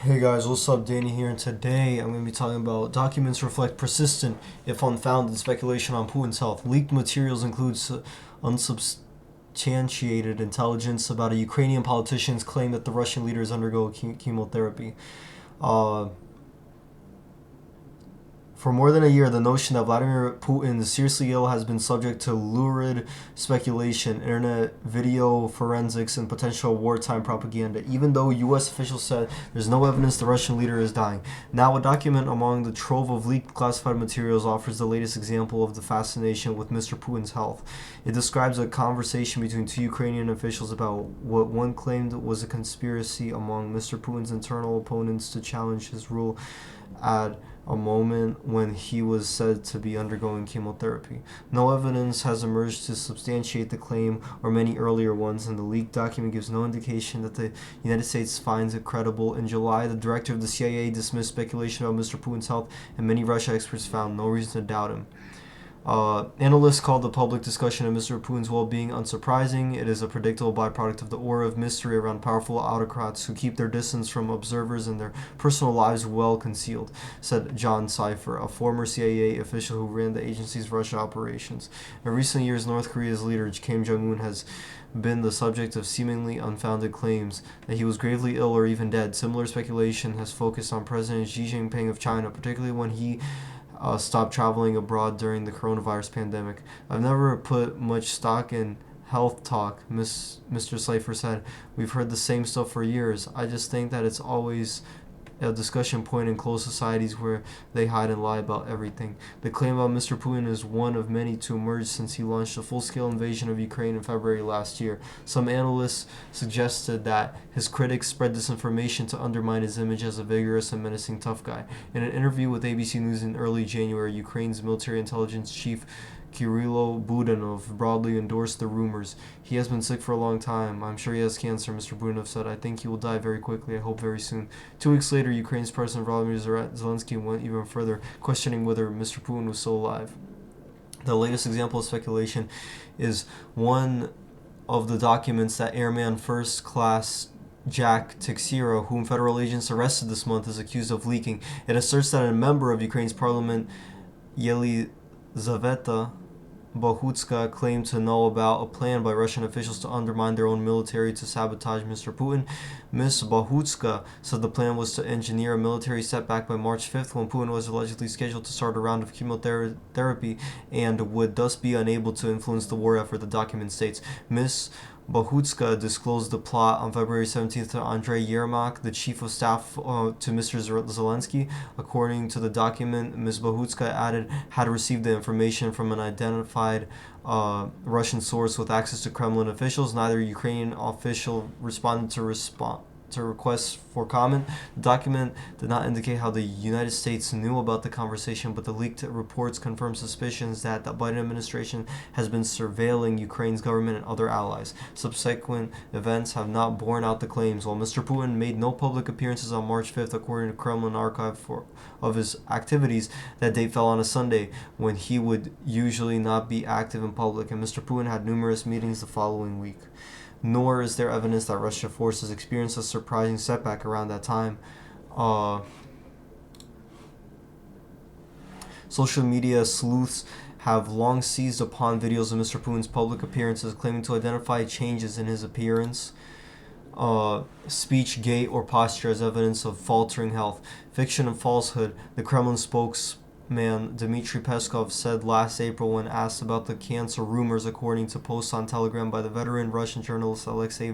Hey guys, what's up? Danny here, and today I'm going to be talking about documents reflect persistent, if unfounded, speculation on Putin's health. Leaked materials include unsubstantiated intelligence about a Ukrainian politician's claim that the Russian leader is undergoing chemotherapy. Uh, For more than a year, the notion that Vladimir Putin is seriously ill has been subject to lurid speculation, internet video forensics, and potential wartime propaganda, even though U.S. officials said there's no evidence the Russian leader is dying. Now, a document among the trove of leaked classified materials offers the latest example of the fascination with Mr. Putin's health. It describes a conversation between two Ukrainian officials about what one claimed was a conspiracy among Mr. Putin's internal opponents to challenge his rule at a moment when he was said to be undergoing chemotherapy. No evidence has emerged to substantiate the claim or many earlier ones, and the leaked document gives no indication that the United States finds it credible. In July, the director of the CIA dismissed speculation about Mr. Putin's health, and many Russia experts found no reason to doubt him. Analysts called the public discussion of Mr. Putin's well-being unsurprising. It is a predictable byproduct of the aura of mystery around powerful autocrats who keep their distance from observers and their personal lives well concealed, said John Cipher, a former CIA official who ran the agency's Russia operations. In recent years, North Korea's leader Kim Jong-un has been the subject of seemingly unfounded claims that he was gravely ill or even dead. Similar speculation has focused on President Xi Jinping of China, particularly when he stopped traveling abroad during the coronavirus pandemic. I've never put much stock in health talk, Mr. Slifer said. We've heard the same stuff for years. I just think that it's always a discussion point in closed societies where they hide and lie about everything. The claim about Mr. Putin is one of many to emerge since he launched a full-scale invasion of Ukraine in February last year. Some analysts suggested that his critics spread disinformation to undermine his image as a vigorous and menacing tough guy. In an interview with ABC News in early January, Ukraine's military intelligence chief Kirilo Budanov broadly endorsed the rumors. He has been sick for a long time. I'm sure he has cancer, Mr. Budanov said. I think he will die very quickly. I hope very soon. 2 weeks later, Ukraine's President Volodymyr Zelensky went even further, questioning whether Mr. Putin was still alive. The latest example of speculation is one of the documents that Airman First Class Jack Teixeira, whom federal agents arrested this month, is accused of leaking. It asserts that a member of Ukraine's parliament, Yelizaveta Bohutska, claimed to know about a plan by Russian officials to undermine their own military to sabotage Mr. Putin. Ms. Bohutska said the plan was to engineer a military setback by March 5th, when Putin was allegedly scheduled to start a round of chemotherapy and would thus be unable to influence the war effort, the document states. Ms. Bohutska disclosed the plot on February 17th to Andrei Yermak, the chief of staff to Mr. Zelensky. According to the document, Ms. Bohutska added, had received the information from an identified Russian source with access to Kremlin officials. Neither Ukrainian official responded to requests for comment. The document did not indicate how the United States knew about the conversation, but the leaked reports confirm suspicions that the Biden administration has been surveilling Ukraine's government and other allies. Subsequent events have not borne out the claims. While Mr. Putin made no public appearances on March 5th, according to Kremlin archive of his activities, that date fell on a Sunday when he would usually not be active in public, and Mr. Putin had numerous meetings the following week. Nor is there evidence that Russian forces experienced a surprising setback around that time. Social media sleuths have long seized upon videos of Mr. Putin's public appearances, claiming to identify changes in his appearance, speech, gait, or posture as evidence of faltering health. Fiction and falsehood, the Kremlin spokesman Dmitry Peskov said last April when asked about the cancer rumors, according to posts on Telegram by the veteran Russian journalist Alexei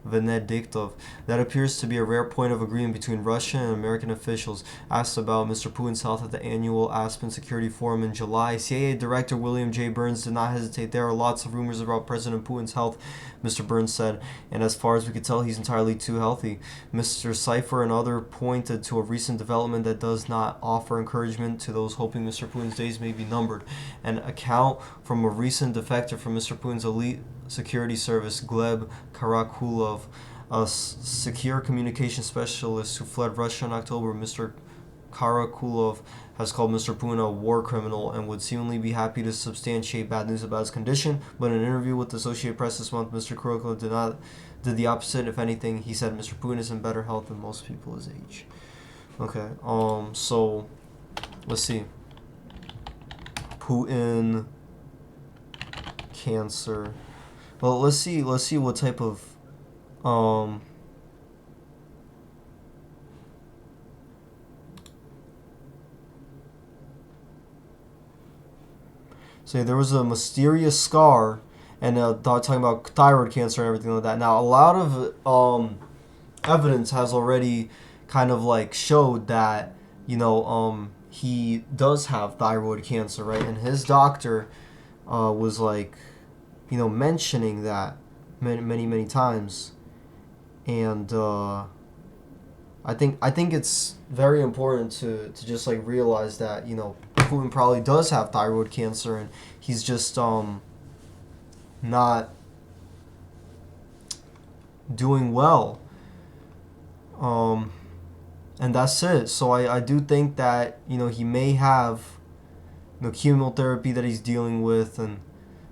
Venediktov. That appears to be a rare point of agreement between Russian and American officials. Asked about Mr. Putin's health at the annual Aspen Security Forum in July, CIA Director William J. Burns did not hesitate. There are lots of rumors about President Putin's health, Mr. Burns said, and as far as we could tell, he's entirely too healthy. Mr. Cipher and others pointed to a recent development that does not offer encouragement to those hoping Mr. Putin's days may be numbered. An account from a recent defector from Mr. Putin's elite security service, Gleb Karakulov, a secure communication specialist who fled Russia in October. Mr. Karakulov has called Mr. Putin a war criminal and would seemingly be happy to substantiate bad news about his condition, but in an interview with the Associated Press this month, Mr. Karakulov did not did the opposite. If anything, he said Mr. Putin is in better health than most people his age. Okay. So let's see. Putin, cancer. Well, let's see what type of so there was a mysterious scar, and talking about thyroid cancer and everything like that. Now, a lot of evidence has already kind of like showed that, he does have thyroid cancer, right? And his doctor was like, mentioning that many times, and I think it's very important to just like realize that Putin probably does have thyroid cancer, and he's just not doing well, and that's it. So I do think that he may have chemotherapy that he's dealing with, and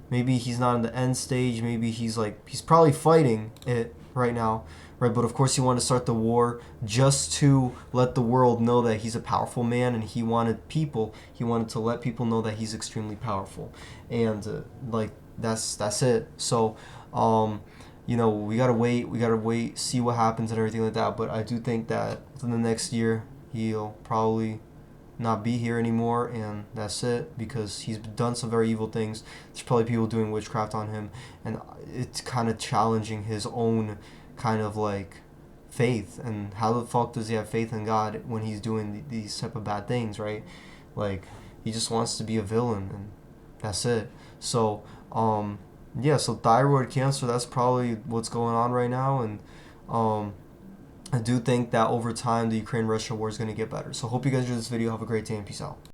maybe he's not in the end stage. Maybe he's probably fighting it right now, right? But of course, he wanted to start the war just to let the world know that he's a powerful man, and he wanted to let people know that he's extremely powerful, and that's it. So, we gotta wait, see what happens and everything like that. But I do think that within the next year, he'll probably not be here anymore, and that's it, because he's done some very evil things. There's probably people doing witchcraft on him, and it's kind of challenging his own kind of like faith. And how the fuck does he have faith in God when he's doing these type of bad things, right? Like, he just wants to be a villain, and that's it. So yeah, so thyroid cancer, that's probably what's going on right now. And I do think that over time the Ukraine-Russia war is going to get better. So hope you guys enjoyed this video. Have a great day and peace out.